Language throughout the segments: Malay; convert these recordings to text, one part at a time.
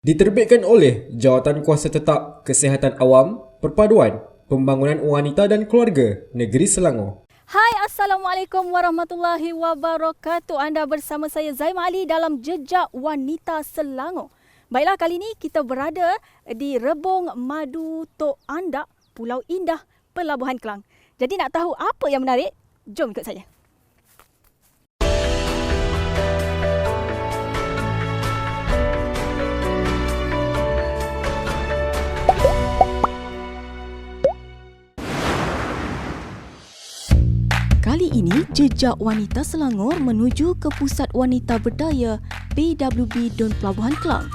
Diterbitkan oleh Jawatan Kuasa Tetap Kesihatan Awam, Perpaduan, Pembangunan Wanita dan Keluarga, Negeri Selangor. Hai, Assalamualaikum warahmatullahi wabarakatuh. Anda bersama saya Zaima Ali dalam Jejak Wanita Selangor. Baiklah, kali ini kita berada di Rebung Madu Tok Andak, Pulau Indah, Pelabuhan Kelang. Jadi nak tahu apa yang menarik? Jom ikut saya. Kali ini, Jejak Wanita Selangor menuju ke Pusat Wanita Berdaya PWB Dun Pelabuhan Kelang.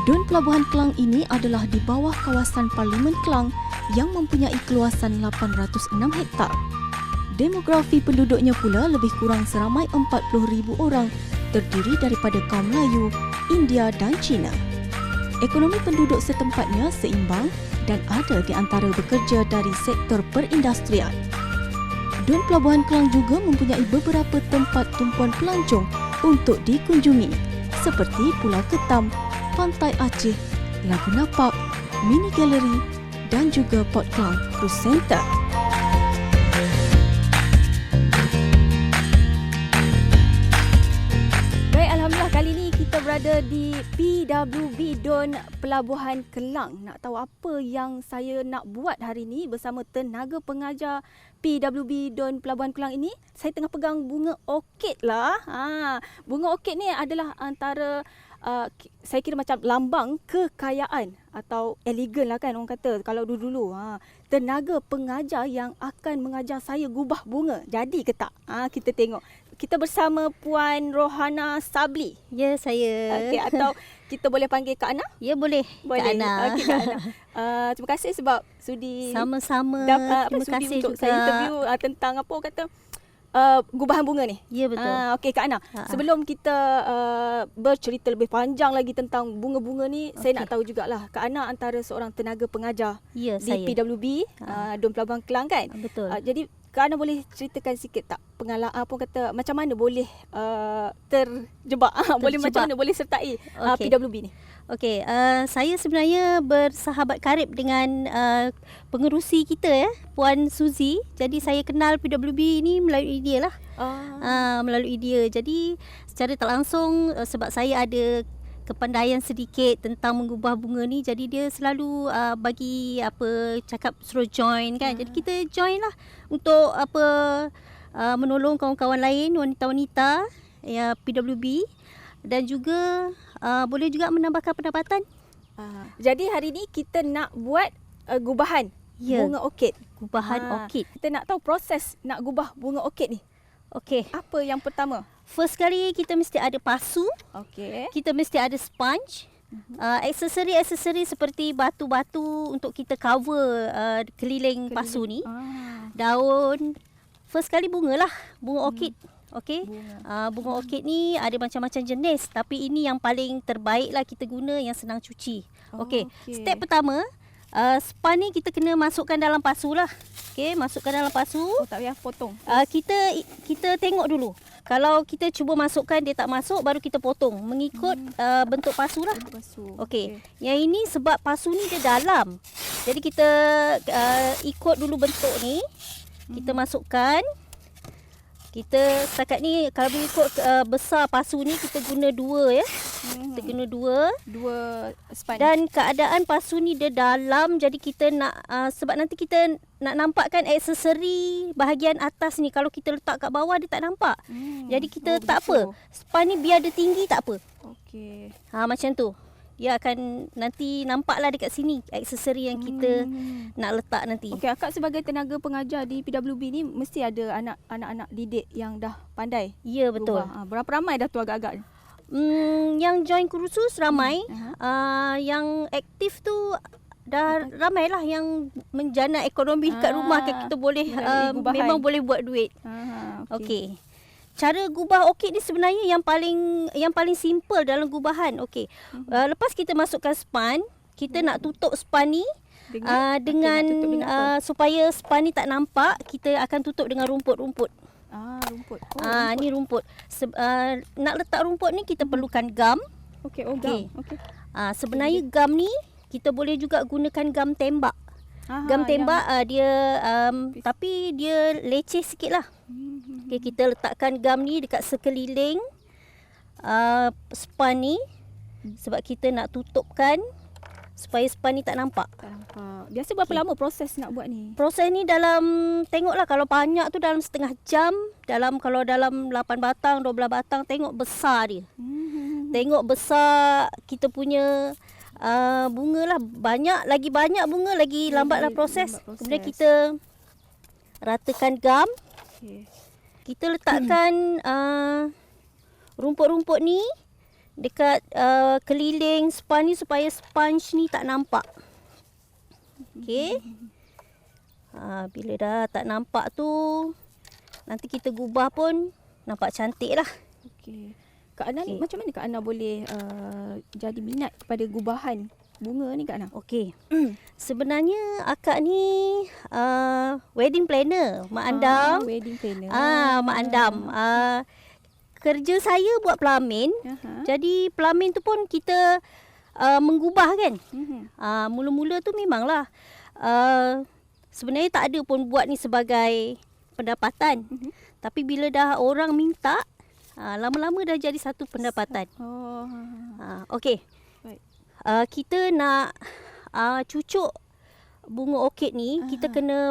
Dun Pelabuhan Kelang ini adalah di bawah kawasan Parlimen Kelang yang mempunyai keluasan 806 hektar. Demografi penduduknya pula lebih kurang seramai 40,000 orang, terdiri daripada kaum Melayu, India dan Cina. Ekonomi penduduk setempatnya seimbang dan ada di antara bekerja dari sektor perindustrian. Dun Pelabuhan Kelang juga mempunyai beberapa tempat tumpuan pelancong untuk dikunjungi seperti Pulau Ketam, Pantai Aceh, Lagu Napak, Mini Gallery dan juga Port Klang Cruise Center. Baik, Alhamdulillah kali ini kita berada di PWB Dun Pelabuhan Kelang. Nak tahu apa yang saya nak buat hari ini bersama tenaga pengajar PWB Dun Pelabuhan Kelang ini? Saya tengah pegang bunga orkid lah. Bunga orkid ni adalah antara saya kira macam lambang kekayaan atau elegan lah kan orang kata kalau dulu-dulu. Tenaga pengajar yang akan mengajar saya gubah bunga. Jadi ke tak? Kita tengok. Kita bersama Puan Rohana Sabli. Ya, saya. Okey, atau kita boleh panggil Kak Ana? Ya, boleh. Boleh. Kak Ana. Okey, Kak Ana. Terima kasih sebab sudi Sama-sama. terima Terima kasih untuk juga. saya interview tentang apa orang kata gubahan bunga ni. Ya, betul. Okey, Kak Ana. Sebelum kita bercerita lebih panjang lagi tentang bunga-bunga ni, saya nak tahu jugalah Kak Ana antara seorang tenaga pengajar Ya, di saya. PWB Dun Pelabuhan Kelang kan? Betul. Jadi Kak Ana boleh ceritakan sikit tak pengalaman apa kata macam mana boleh terjebak boleh macam mana boleh sertai Okey. PWB ni? Okey, saya sebenarnya bersahabat karib dengan pengerusi kita Puan Suzy. Jadi saya kenal PWB ni melalui dia lah. Melalui dia. Jadi secara tak langsung sebab saya ada kepandaian sedikit tentang mengubah bunga ni, jadi dia selalu bagi cakap suruh join kan. Jadi kita join lah untuk menolong kawan-kawan lain, wanita-wanita PWB, dan juga boleh juga menambahkan pendapatan. Jadi hari ni kita nak buat gubahan bunga orkid. Gubahan orkid. Kita nak tahu proses nak gubah bunga orkid ni. Okey. Apa yang pertama? First kali kita mesti ada pasu. Okey. Kita mesti ada sponge. Aksesori-aksesori seperti batu-batu untuk kita cover keliling pasu ni. Daun. First kali bunga lah. Bunga orkid. Okey. Bunga orkid ni ada macam-macam jenis, tapi ini yang paling terbaik lah kita guna, yang senang cuci. Okey. Step pertama, span ni kita kena masukkan dalam pasu lah. Okey, masukkan dalam pasu. Tak payah potong. Kita tengok dulu. Kalau kita cuba masukkan dia tak masuk, baru kita potong mengikut bentuk pasu lah. Okey. Yang ini sebab pasu ni dia dalam. Jadi kita ikut dulu bentuk ni. Kita masukkan. Kita setakat ni kalau ikut besar pasu ni kita guna 2 ya. Kita guna 2 span. Dan keadaan pasu ni dia dalam, jadi kita nak sebab nanti kita nak nampakkan aksesori bahagian atas ni. Kalau kita letak kat bawah dia tak nampak. Jadi kita tak apa. Span ni biar dia tinggi tak apa. Okey. Macam tu. Dia akan nanti nampaklah dekat sini aksesori yang kita nak letak nanti. Okey, akak sebagai tenaga pengajar di PWB ni mesti ada anak-anak didik yang dah pandai. Ya, betul. Berapa ramai dah tu agak-agak? Yang join kursus ramai. Yang aktif tu dah ramai lah, yang menjana ekonomi kat rumah kan, kita boleh memang boleh buat duit. Okey. Cara gubah orkid ni sebenarnya yang paling simple dalam gubahan. Okey. Lepas kita masukkan span, kita nak tutup span ni dengan supaya span ni tak nampak, kita akan tutup dengan rumput-rumput. Rumput. Ni rumput. Nak letak rumput ni kita perlukan gam. Okey, gam. Okey. Sebenarnya gam ni kita boleh juga gunakan gam tembak. Gam tembak dia tapi dia leceh sikit lah. Okay, kita letakkan gam ni dekat sekeliling span ni sebab kita nak tutupkan supaya span ni tak nampak. Biasa berapa lama proses nak buat ni? Proses ni dalam, tengoklah kalau banyak tu dalam setengah jam, kalau dalam 8 batang, 12 batang, tengok besar dia. Tengok besar kita punya bunga lah. Lagi banyak bunga, lagi lambatlah proses. Kemudian kita ratakan gam. Kita letakkan rumput-rumput ni dekat keliling sponge ni supaya sponge ni tak nampak. Okey. Bila dah tak nampak tu, nanti kita gubah pun nampak cantik lah. Okey. Kak Ana ni macam mana Kak Ana boleh jadi minat kepada gubahan bunga ni Kak Ana? Okey. Sebenarnya akak ni wedding planner, Mak Andam. Wedding planner. Mak Andam. Kerja saya buat pelamin. Jadi pelamin tu pun kita menggubah kan. Mula-mula tu memanglah sebenarnya tak ada pun buat ni sebagai pendapatan. Tapi bila dah orang minta, lama-lama dah jadi satu pendapatan. Okey. Kita nak cucuk bunga orkid ni, kita kena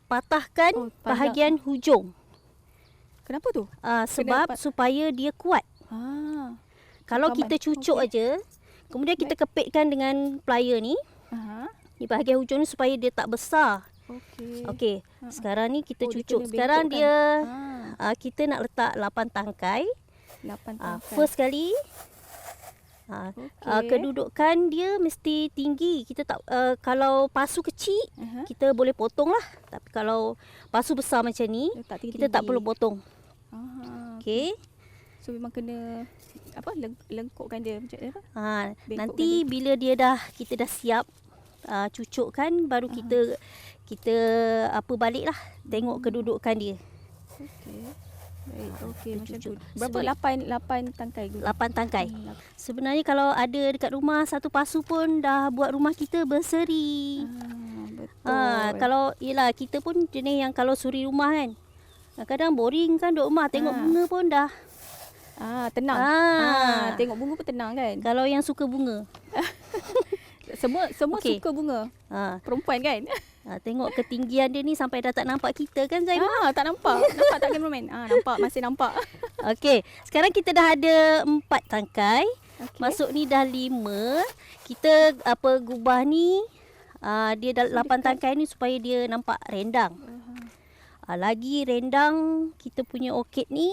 patahkan bahagian hujung. Kenapa tu? Sebab supaya dia kuat. Kalau kita cucuk aja, kemudian kita kepitkan dengan plier ni, di bahagian hujung ni supaya dia tak besar. Okey. Sekarang ni kita cucuk. Sekarang dia kita nak letak 8 tangkai. 8 tangkai. First kali kedudukan dia mesti tinggi. Kita tak kalau pasu kecil kita boleh potong lah. Tapi kalau pasu besar macam ni kita tak perlu potong. Okey. So memang kena lengkukkan dia macam apa? Nanti bila kita dah siap cucukkan, baru kita baliklah tengok kedudukan dia. Okey, macam tu. Berapa 8 tangkai dulu? 8 tangkai. Sebenarnya kalau ada dekat rumah satu pasu pun dah buat rumah kita berseri. Betul. Kalau kita pun jenis yang kalau suri rumah kan, kadang-kadang boring kan duduk rumah, tengok bunga pun dah tenang. Tengok bunga pun tenang kan. Kalau yang suka bunga. Semua suka bunga. Perempuan kan. Tengok ketinggian dia ni sampai dah tak nampak kita kan Zaimah. Tak nampak. Nampak tak cameraman? Nampak, masih nampak. Okey, sekarang kita dah ada 4 tangkai. Masuk ni dah 5. Kita gubah ni dia dah 8 tangkai ni supaya dia nampak rendang. Lagi rendang kita punya orkid ni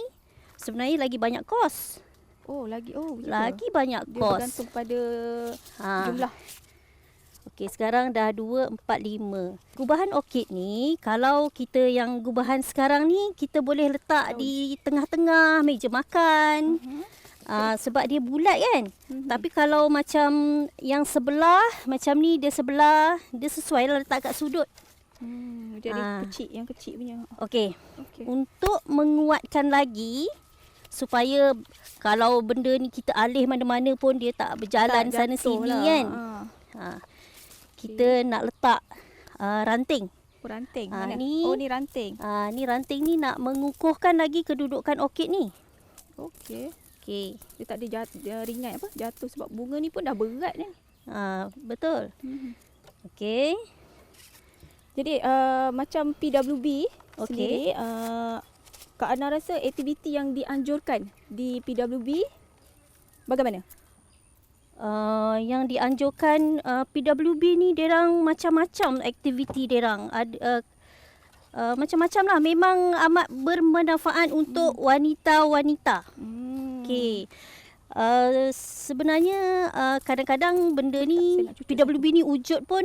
sebenarnya lagi banyak kos. Lagi banyak kos. Dia bergantung pada jumlah. Okey, sekarang dah 2, 4, 5. Gubahan orkid ni, kalau kita yang gubahan sekarang ni, kita boleh letak di tengah-tengah meja makan. Sebab dia bulat kan. Tapi kalau macam yang sebelah, macam ni dia sebelah, dia sesuai lah letak kat sudut. Jadi kecil, yang kecil punya. Okey. Untuk menguatkan lagi, supaya kalau benda ni kita alih mana-mana pun dia tak berjalan tak sana sini lah. Kan. Kita nak letak ranting. Ranting. Ni ranting. Ni ranting ni nak mengukuhkan lagi kedudukan orkid ni. Okey. Dia tak ada ringan jatuh sebab bunga ni pun dah berat ni. Betul. Okey. Jadi macam PWB sendiri, Kak Ana rasa aktiviti yang dianjurkan di PWB bagaimana? Yang dianjurkan PWB ni derang macam-macam aktiviti derang. Macam-macam lah. Memang amat bermanfaat untuk wanita-wanita. Okey. Sebenarnya kadang-kadang benda ni PWB ni wujud pun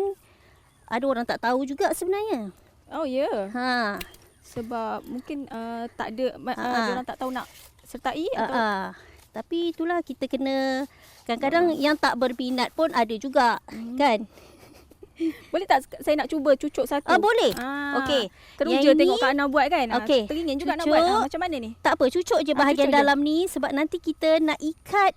ada orang tak tahu juga sebenarnya. Oh ya. Sebab mungkin tak ada orang tak tahu nak sertai atau tapi itulah kita kena kadang-kadang yang tak berminat pun ada juga kan. Boleh tak saya nak cuba cucuk satu? Boleh. Okey. Teruja tengok Kak Ana buat kan. Teringin juga nak buat. Macam mana ni? Tak apa, cucuk je bahagian dalam ni sebab nanti kita nak ikat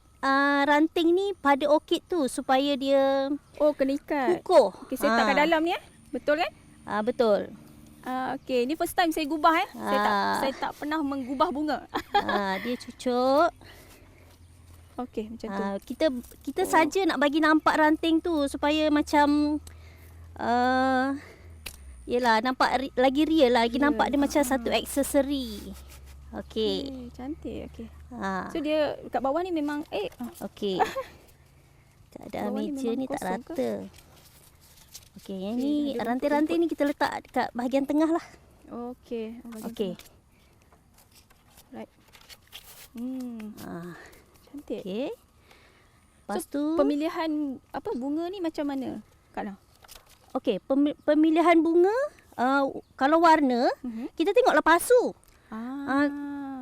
ranting ni pada orkid tu supaya dia Oh, kena ikat. kukuh. Okey, saya letak kat dalam ni Betul kan? Betul. Okey, ni first time saya gubah Saya tak pernah menggubah bunga. Dia cucuk. Okey, macam tu. Kita saja nak bagi nampak ranting tu supaya macam yelah nampak lagi real lah, lagi nampak dia macam satu aksesori. Okey. Cantik. Okey. Ha. So dia kat bawah ni memang Okey. Keadaan Bawah ni meja memang ni tak kosong ke? rata. Okey, yang ni ranting-ranting ni kita letak dekat bahagian tengah lah. Okey. Okey. Right. Cantik. Okey. Lepas tu Pemilihan bunga ni macam mana, Kak Nah? okey, pemilihan bunga kalau warna kita tengoklah pasu.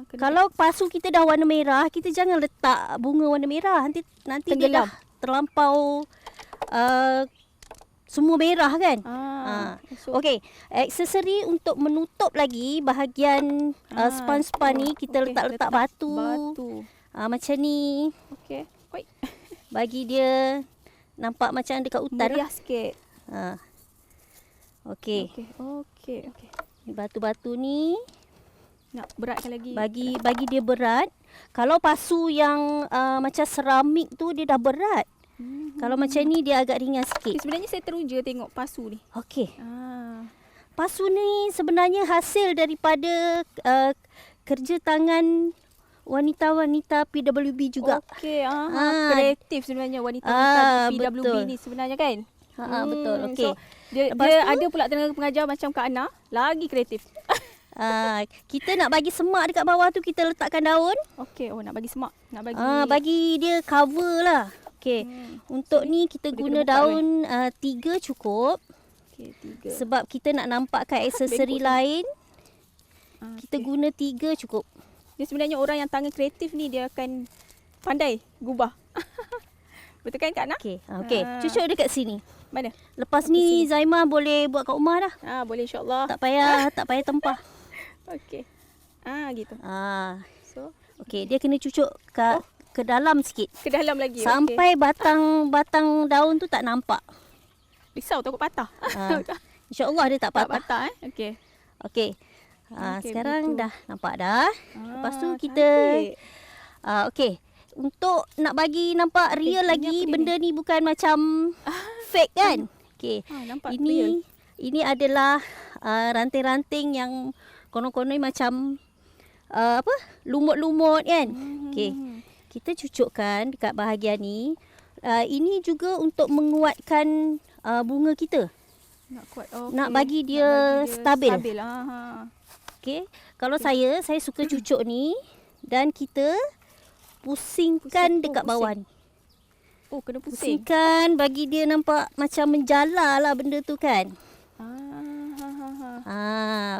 Kalau pasu kita dah warna merah, kita jangan letak bunga warna merah. Nanti dia dah terlampau semua merah kan. Okey, aksesori untuk menutup lagi bahagian span-span ni kita letak batu. Macam ni. Okey. Oi. Bagi dia nampak macam dekat hutan. Meriah sikit. Okey. Okey. Batu-batu ni Nak beratkan lagi. bagi dia berat. Kalau pasu yang macam seramik tu dia dah berat. Kalau macam ni dia agak ringan sikit. Sebenarnya saya teruja tengok pasu ni. Okey. Pasu ni sebenarnya hasil daripada kerja tangan wanita-wanita PWB juga. Okey, kreatif sebenarnya wanita-wanita PWB betul. ni sebenarnya kan? Betul. Okey. So, dia ada pula tenaga pengajar macam Kak Ana, lagi kreatif. Kita nak bagi semak dekat bawah tu, kita letakkan daun. Okey, nak bagi semak, nak bagi Bagi dia cover lah. Okey. Untuk ni kita guna daun 3 cukup. Okey, 3. Sebab kita nak nampakkan aksesori lain. Kita guna 3 cukup. Dia sebenarnya orang yang tangan kreatif ni dia akan pandai gubah. Betul kan Kak Ana? Okey. Cucuk dekat sini. Mana? Lepas ni Zaimah boleh buat kat rumah dah. Boleh insya-Allah. Tak payah tempah. Okey. Gitu. So, okey, dia kena cucuk ke dalam sikit. ke dalam lagi. Sampai batang daun tu tak nampak. Risau takut patah. InsyaAllah dia tak patah. patah Okey. Okey. Sekarang betul. dah nampak dah. Lepas tu kita okey. Untuk nak bagi nampak real lagi, benda ni bukan macam fake kan? Okey. Nampak real. Ini adalah ranting-ranting yang konon-konon macam lumut-lumut kan? Okey. Kita cucukkan dekat bahagian ni. Ini juga untuk menguatkan bunga kita. Nak kuat. Nak bagi dia stabil. Okey. Kalau saya suka cucuk ni dan kita pusingkan dekat bawah ni. Kena pusing. Pusingkan bagi dia nampak macam menjala lah benda tu kan.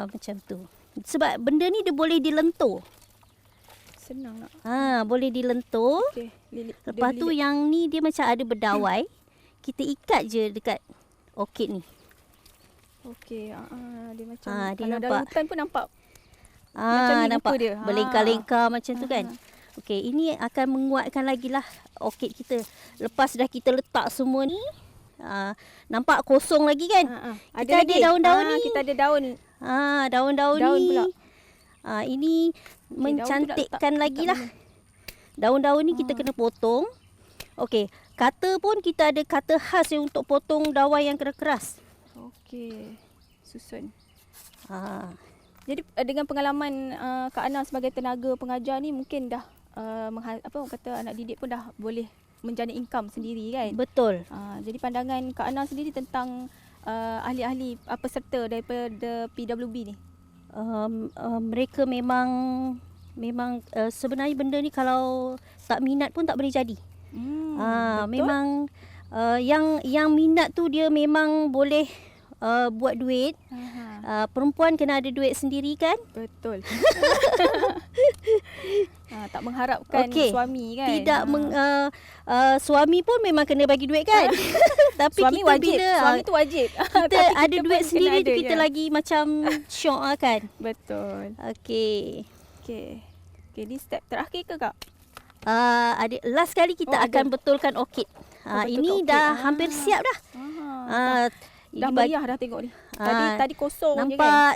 Macam tu. Sebab benda ni dia boleh dilentur. Senang nak. Boleh dilentur. Okey. Lepas tu yang ni dia macam ada berdawai. Kita ikat je dekat orkid ni. Okey. Dia macam dia kalau nampak. dalam hutan pun nampak. Macam ni nampak rupa dia. berlengkar-lengkar macam tu kan. Okey, ini akan menguatkan lagi lah orkid kita. Lepas dah kita letak semua ni, nampak kosong lagi kan? Kita ada daun-daun ni. Kita ada daun. Daun-daun Daun ni. pula. Ini mencantikkan lagi lah. Daun-daun ni kita kena potong. Okey, cutter pun kita ada cutter khas yang untuk potong daun yang keras-keras. Okey. Susun. Jadi dengan pengalaman Kak Ana sebagai tenaga pengajar ni mungkin dah orang kata anak didik pun dah boleh menjana income sendiri kan. Betul. Jadi pandangan Kak Ana sendiri tentang ahli-ahli peserta daripada PWB ni. Mereka memang sebenarnya benda ni kalau tak minat pun tak boleh jadi. Betul? Memang yang minat tu dia memang boleh buat duit. Perempuan kena ada duit sendiri kan? Betul. Tak mengharapkan suami kan? Tidak suami pun memang kena bagi duit kan? Tapi suami kita wajib. Suami tu wajib. Kita ada duit sendiri tu kita lagi macam syok kan? Betul. Okey. Okey, ni step terakhir ke Kak? Adik, last kali kita akan betulkan orkid. Ini orkid. dah hampir siap dah. Dah meriah dah tengok ni. Tadi kosong je kan. nampak.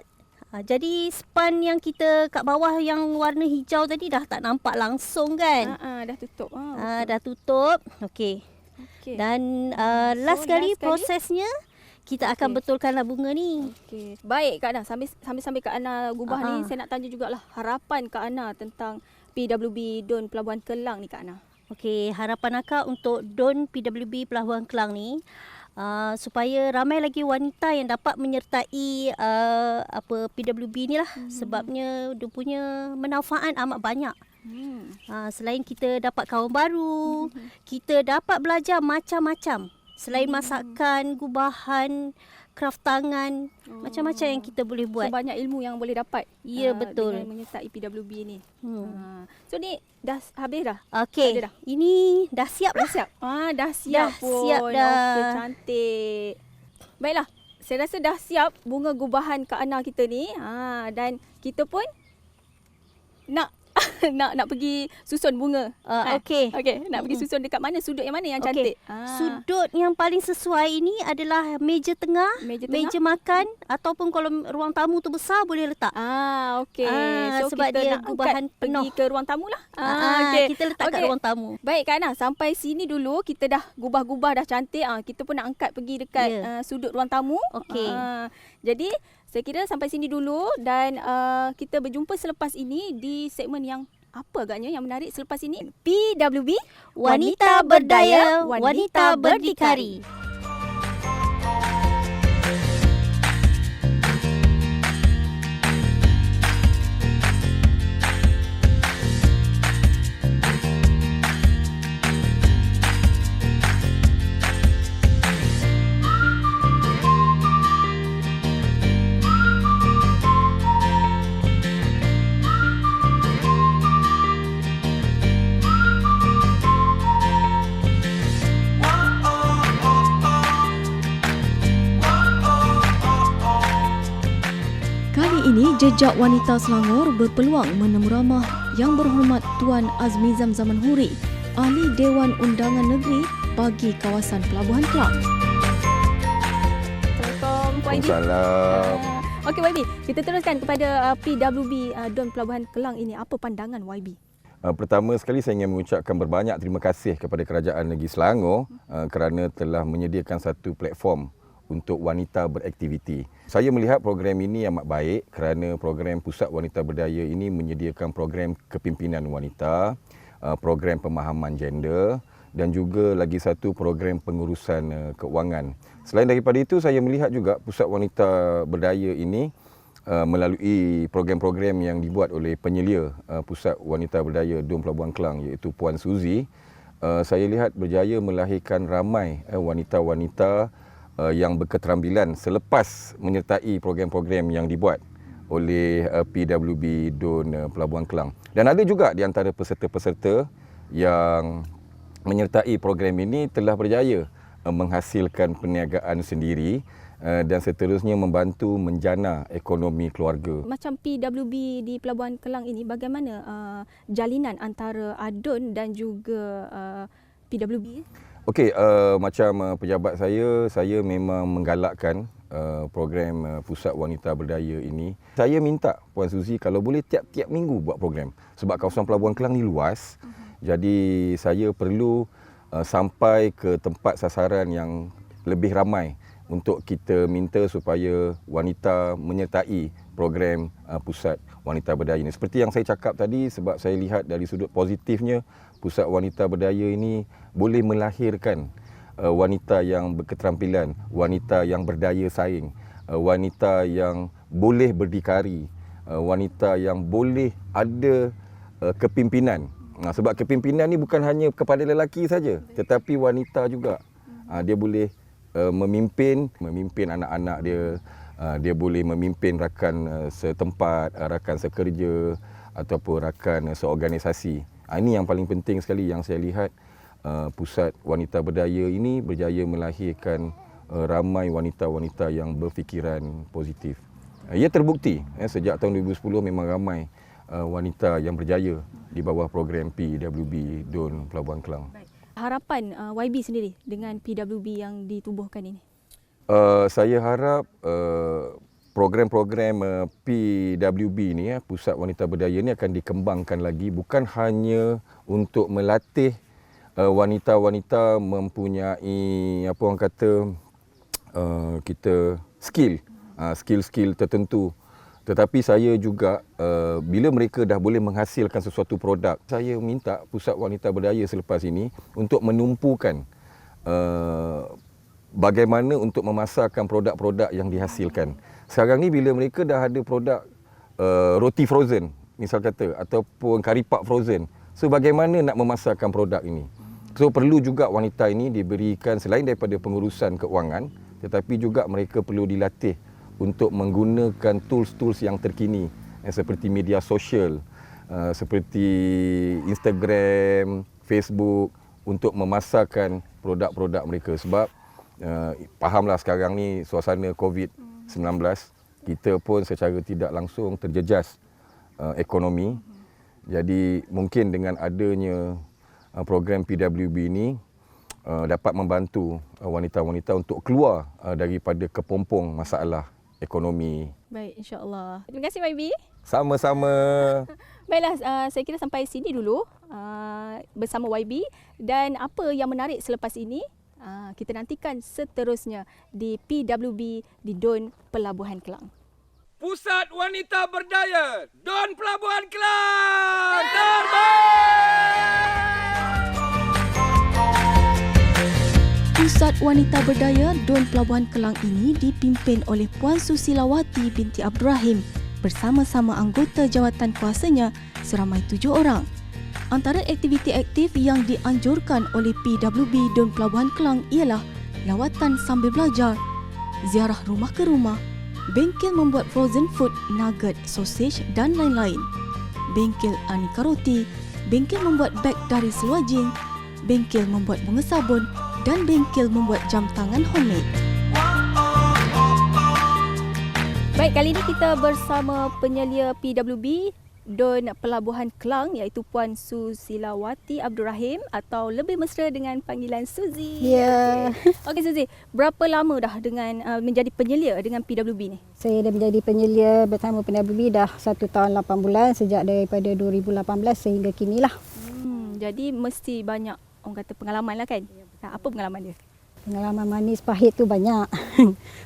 Jadi span yang kita kat bawah yang warna hijau tadi dah tak nampak langsung kan. Dah tutup. Dah tutup. Okey. Okey. Dan last kali prosesnya kita akan betulkanlah bunga ni. Okey. Baik Kak Ana, sambil Kak Ana gubah ni, saya nak tanya jugalah harapan Kak Ana tentang PWB Dun Pelabuhan Kelang ni Kak Ana. Okey, harapan akak untuk Dun PWB Pelabuhan Kelang ni supaya ramai lagi wanita yang dapat menyertai PWB ni lah. Sebabnya dia punya manfaat amat banyak. Selain kita dapat kawan baru, kita dapat belajar macam-macam. Selain masakan, gubahan, kraft tangan, macam-macam yang kita boleh buat. So banyak ilmu yang boleh dapat. Ya, betul. Dengan menyertai PWB ni. So ni dah habis dah? Okey, Dah? ini dah siap Dah lah. siap? Dah siap Dah pun. siap dah. Okey, cantik. Baiklah, saya rasa dah siap bunga gubahan Kak Ana kita ni. Dan kita pun nak nak pergi susun bunga. Okey. Okey, nak pergi susun dekat mana? Sudut yang mana yang cantik? Sudut yang paling sesuai ini adalah meja tengah, meja makan, ataupun kalau ruang tamu tu besar boleh letak. Okey. So sebab kita dia nak gubahan pergi ke ruang tamu lah. Okey. Kita letak kat ruang tamu. Baik Kak Ana, sampai sini dulu kita dah gubah-gubah dah cantik. Kita pun nak angkat pergi dekat sudut ruang tamu. Okey. Jadi saya kira sampai sini dulu dan kita berjumpa selepas ini di segmen yang apa agaknya yang menarik selepas ini. PWB, Wanita berdaya, wanita berdikari. Ini Jejak Wanita Selangor berpeluang menemu ramah Yang Berhormat Tuan Azmizam Zaman Huri, Ahli Dewan Undangan Negeri bagi kawasan Pelabuhan Kelang. Assalamualaikum Puan Edi. Waalaikumsalam. Okey YB, kita teruskan kepada PWB Dun Pelabuhan Kelang ini. Apa pandangan YB? Pertama sekali saya ingin mengucapkan berbanyak terima kasih kepada Kerajaan Negeri Selangor kerana telah menyediakan satu platform untuk wanita beraktiviti. Saya melihat program ini amat baik kerana program Pusat Wanita Berdaya ini menyediakan program kepimpinan wanita, program pemahaman gender dan juga lagi satu program pengurusan keuangan. Selain daripada itu, saya melihat juga Pusat Wanita Berdaya ini melalui program-program yang dibuat oleh penyelia Pusat Wanita Berdaya Dun Pelabuhan Kelang iaitu Puan Suzy, saya lihat berjaya melahirkan ramai wanita-wanita yang berketerampilan selepas menyertai program-program yang dibuat oleh PWB Dun Pelabuhan Kelang. Dan ada juga di antara peserta-peserta yang menyertai program ini telah berjaya menghasilkan perniagaan sendiri dan seterusnya membantu menjana ekonomi keluarga. Macam PWB di Pelabuhan Kelang ini, bagaimana jalinan antara ADUN dan juga PWB? Okey, macam pejabat saya memang menggalakkan program Pusat Wanita Berdaya ini. Saya minta Puan Suzy kalau boleh tiap-tiap minggu buat program. Sebab kawasan Pelabuhan Kelang ni luas. Jadi saya perlu sampai ke tempat sasaran yang lebih ramai untuk kita minta supaya wanita menyertai program Pusat Wanita Berdaya ini. Seperti yang saya cakap tadi, sebab saya lihat dari sudut positifnya, Pusat Wanita Berdaya ini boleh melahirkan wanita yang berketerampilan, wanita yang berdaya saing, wanita yang boleh berdikari, wanita yang boleh ada kepimpinan. Sebab kepimpinan ni bukan hanya kepada lelaki saja, tetapi wanita juga. Dia boleh memimpin anak-anak dia, dia boleh memimpin rakan setempat, rakan sekerja ataupun rakan seorganisasi. Ini yang paling penting sekali yang saya lihat. Pusat Wanita Berdaya ini berjaya melahirkan ramai wanita-wanita yang berfikiran positif. Ia terbukti sejak tahun 2010 memang ramai wanita yang berjaya di bawah program PWB DUN Pelabuhan Kelang. Harapan YB sendiri dengan PWB yang ditubuhkan ini? Saya harap program-program PWB ni, Pusat Wanita Berdaya ni akan dikembangkan lagi, bukan hanya untuk melatih wanita-wanita mempunyai apa orang kata kita skill tertentu, tetapi saya juga bila mereka dah boleh menghasilkan sesuatu produk, saya minta Pusat Wanita Berdaya selepas ini untuk menumpukan bagaimana untuk memasarkan produk-produk yang dihasilkan. Sekarang ni bila mereka dah ada produk roti frozen misal kata, ataupun karipak frozen, so bagaimana nak memasarkan produk ini? So perlu juga wanita ini diberikan, selain daripada pengurusan keuangan, tetapi juga mereka perlu dilatih untuk menggunakan tools-tools yang terkini seperti media sosial, seperti Instagram, Facebook, untuk memasarkan produk-produk mereka. Sebab fahamlah sekarang ni suasana COVID-19, kita pun secara tidak langsung terjejas ekonomi. Jadi mungkin dengan adanya program PWB ini dapat membantu wanita-wanita untuk keluar daripada kepompong masalah ekonomi. Baik, insya-Allah. Terima kasih YB. Sama-sama. Baiklah, saya kira sampai sini dulu bersama YB, dan apa yang menarik selepas ini kita nantikan seterusnya di PWB di DUN Pelabuhan Kelang. Pusat Wanita Berdaya DUN Pelabuhan Kelang terbaik! Pusat Wanita Berdaya DUN Pelabuhan Kelang ini dipimpin oleh Puan Susilawati binti Abdurrahim bersama-sama anggota jawatan kuasanya seramai 7 orang. Antara aktiviti aktif yang dianjurkan oleh PWB DUN Pelabuhan Kelang ialah lawatan sambil belajar, ziarah rumah ke rumah, bengkel membuat frozen food, nugget, sausage dan lain-lain, bengkel aneka roti, bengkel membuat beg dari seluar jeans, bengkel membuat bunga sabun dan bengkel membuat jam tangan homemade. Baik, kali ini kita bersama penyelia PWB DUN Pelabuhan Kelang iaitu Puan Susilawati Abdurrahim atau lebih mesra dengan panggilan Suzy. Ya. Okey Suzy, berapa lama dah dengan menjadi penyelia dengan PWB ni? Saya dah menjadi penyelia bersama PWB dah 1 tahun 8 bulan sejak daripada 2018 sehingga kinilah. Jadi mesti banyak orang kata pengalaman lah kan? Apa pengalaman dia? Pengalaman manis pahit tu banyak.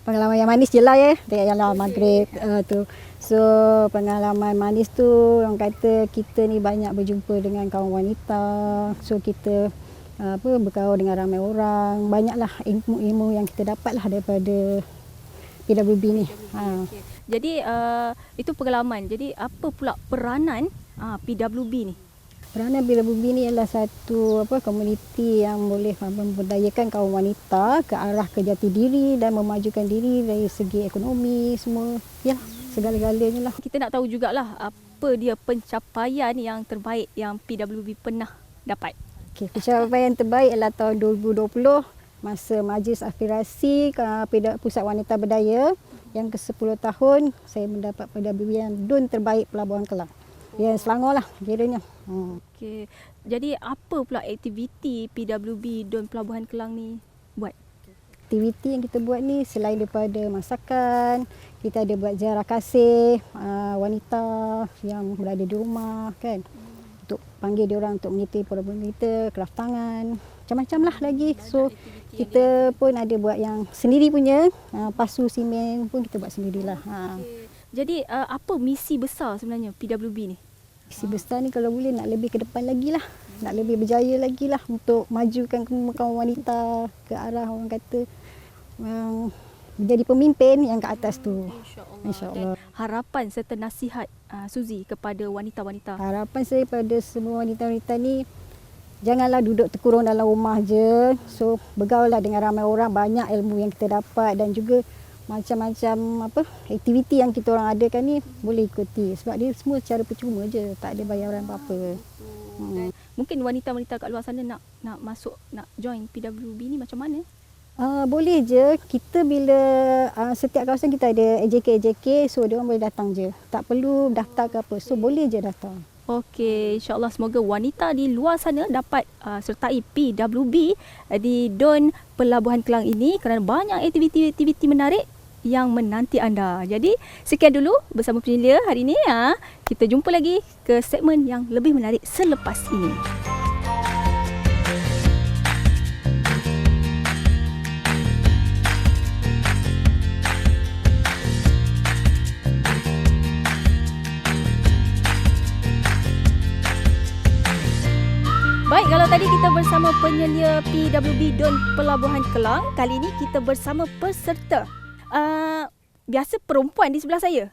Pengalaman yang manis je lah ya. Yang maghrib tu. So pengalaman manis tu orang kata kita ni banyak berjumpa dengan kawan wanita. So kita berkawan dengan ramai orang. Banyaklah ilmu-ilmu yang kita dapatlah daripada PWB ni. Okay. Jadi itu pengalaman. Jadi apa pula peranan PWB ni? Peranan PWB ni adalah satu komuniti yang boleh memberdayakan kaum wanita ke arah ke jati diri dan memajukan diri dari segi ekonomi semua. Ya, segala-galanya lah. Kita nak tahu jugalah apa dia pencapaian yang terbaik yang PWB pernah dapat. Okey, pencapaian terbaik adalah tahun 2020 masa Majlis Aspirasi Pusat Wanita Berdaya yang ke-10 tahun saya mendapat PWB yang DUN terbaik Pelabuhan Kelang. Ya, Selangor lah kiranya. Okey. Jadi apa pula aktiviti PWB DUN Pelabuhan Kelang ni buat? Aktiviti yang kita buat ni selain daripada masakan, kita ada buat ziarah kasih wanita yang berada di rumah kan. Untuk panggil dia orang untuk mengikuti program kita, kraft tangan, macam-macam lah lagi. So kita pun ada buat yang sendiri punya, pasu simen pun kita buat sendirilah. Okay. Jadi apa misi besar sebenarnya PWB ni? Misi besar ni kalau boleh nak lebih ke depan lagi lah. Nak lebih berjaya lagi lah untuk majukan kaum wanita ke arah orang kata menjadi pemimpin yang ke atas tu. InsyaAllah. Harapan serta nasihat Suzy kepada wanita-wanita. Harapan saya pada semua wanita-wanita ni, janganlah duduk terkurung dalam rumah je. So bergaullah dengan ramai orang, banyak ilmu yang kita dapat dan juga macam-macam aktiviti yang kita orang adakan ni boleh ikuti sebab dia semua secara percuma je, tak ada bayaran apa-apa. Mungkin wanita-wanita kat luar sana nak masuk, nak join PWB ni macam mana? Boleh je. Kita bila setiap kawasan kita ada AJK, so dia orang boleh datang je. Tak perlu daftar ke apa. So boleh je datang. Okey, insyaAllah semoga wanita di luar sana dapat sertai PWB di DON Pelabuhan Kelang ini kerana banyak aktiviti-aktiviti menarik yang menanti anda. Jadi, sekian dulu bersama Penyelia hari ini. Kita jumpa lagi ke segmen yang lebih menarik selepas ini. Baik, kalau tadi kita bersama penyelia PWB DON Pelabuhan Kelang, kali ini kita bersama peserta. Biasa perempuan di sebelah saya.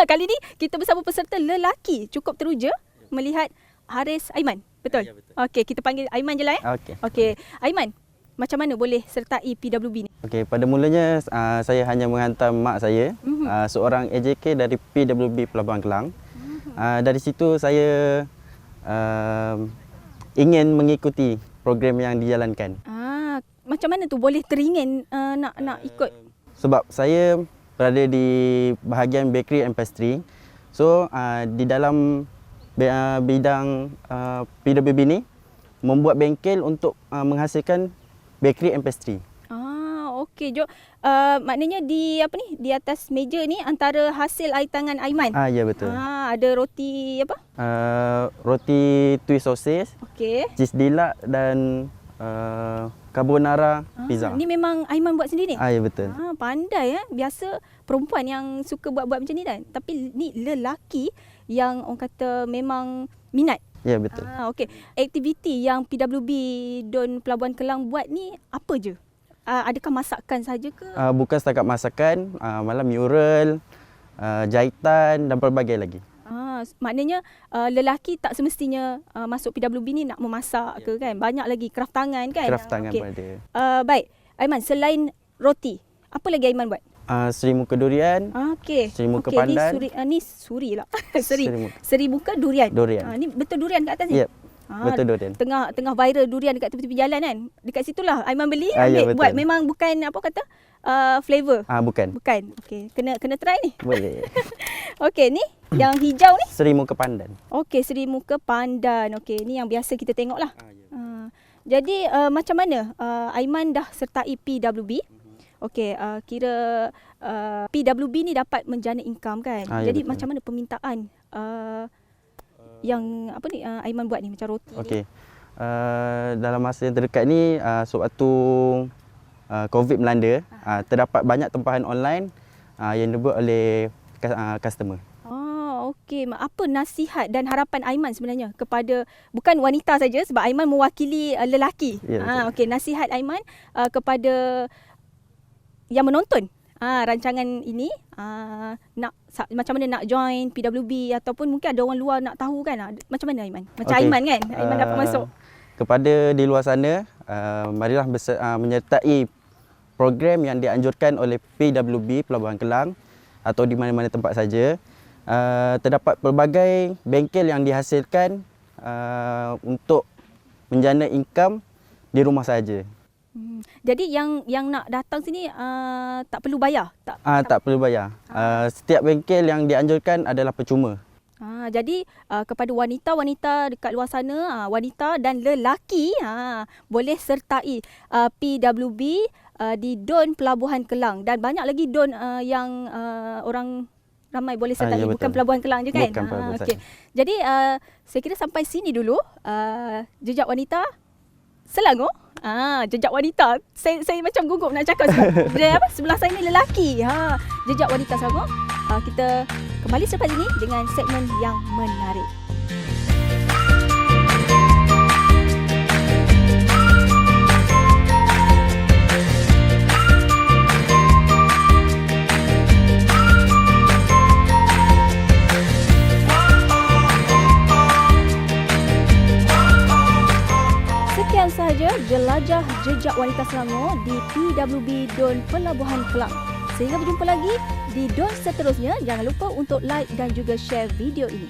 Kali ini kita bersama peserta lelaki. Cukup teruja melihat Haris Aiman. Betul? Ya, betul. Okey, kita panggil Aiman je lah. Okey, Aiman, macam mana boleh sertai PWB ni? Okey, pada mulanya saya hanya menghantar mak saya, seorang AJK dari PWB Pelabuhan Kelang. Dari situ saya ingin mengikuti program yang dijalankan. Macam mana tu boleh teringin nak ikut? Sebab saya berada di bahagian bakery and pastry. So di dalam bidang PWB ni membuat bengkel untuk menghasilkan bakery and pastry. Okey, Jok. Maknanya di atas meja ni antara hasil air tangan Aiman. Ya, betul. Ada roti apa? Roti twist sausage, cheese deluxe dan carbonara pizza. Ni memang Aiman buat sendiri? Ya, betul. Pandai Biasa perempuan yang suka buat-buat macam ni kan. Tapi ni lelaki yang orang kata memang minat. Ya, betul. Okey. Aktiviti yang PWB DON Pelabuhan Kelang buat ni apa je? Adakah masakan saja ke? Bukan setakat masakan, malah mural, jahitan dan pelbagai lagi. Maknanya lelaki tak semestinya masuk PWB ni nak memasak ke kan? Banyak lagi craft tangan kan? Craft tangan pun ada. Baik, Aiman, selain roti, apa lagi Aiman buat? Seri muka durian, seri muka pandan. Ni suri lah. Seri muka durian. Ni betul durian kat atas ni? Yep. Betul durian. Tengah viral durian dekat tepi-tepi jalan kan. Dekat situlah Aiman beli, ya, buat. Memang bukan apa kata flavor. Bukan. Okey, kena try ni. Boleh. Okey, ni yang hijau ni. Seri muka pandan. Okey, seri muka pandan. Okey, ni yang biasa kita tengoklah. Ya. Jadi macam mana Aiman dah sertai PWB? Okey, kira PWB ni dapat menjana income kan. Jadi betul. Macam mana permintaan yang Aiman buat ni macam roti. Okey. Dalam masa yang terdekat ni sewaktu COVID melanda, terdapat banyak tempahan online yang dibuat oleh customer. Okey, apa nasihat dan harapan Aiman sebenarnya kepada bukan wanita saja sebab Aiman mewakili lelaki. Ya, okey, nasihat Aiman kepada yang menonton rancangan ini, macam mana nak join PWB ataupun mungkin ada orang luar nak tahu kan. Macam mana Aiman? Macam Aiman kan? Aiman dapat masuk. Kepada di luar sana, marilah menyertai program yang dianjurkan oleh PWB Pelabuhan Kelang atau di mana-mana tempat saja. Terdapat pelbagai bengkel yang dihasilkan untuk menjana income di rumah saja. Jadi yang nak datang sini tak perlu bayar? Tak perlu bayar. Setiap bengkel yang dianjurkan adalah percuma. Jadi kepada wanita-wanita dekat luar sana, wanita dan lelaki boleh sertai PWB di DON Pelabuhan Kelang dan banyak lagi DON yang orang ramai boleh sertai, ya, bukan Pelabuhan Kelang je kan? Bukan Pelabuhan okay. Jadi saya kira sampai sini dulu Jejak Wanita Selangor. Jejak wanita. Saya macam gugup nak cakap sebab sebelah saya ni lelaki. Jejak Wanita Selangor. Kita kembali selepas ini dengan segmen yang menarik. Sekian sahaja jelajah Jejak Wanita Selangor di PWB DON Pelabuhan Kelang. Sehingga berjumpa lagi di DON seterusnya. Jangan lupa untuk like dan juga share video ini.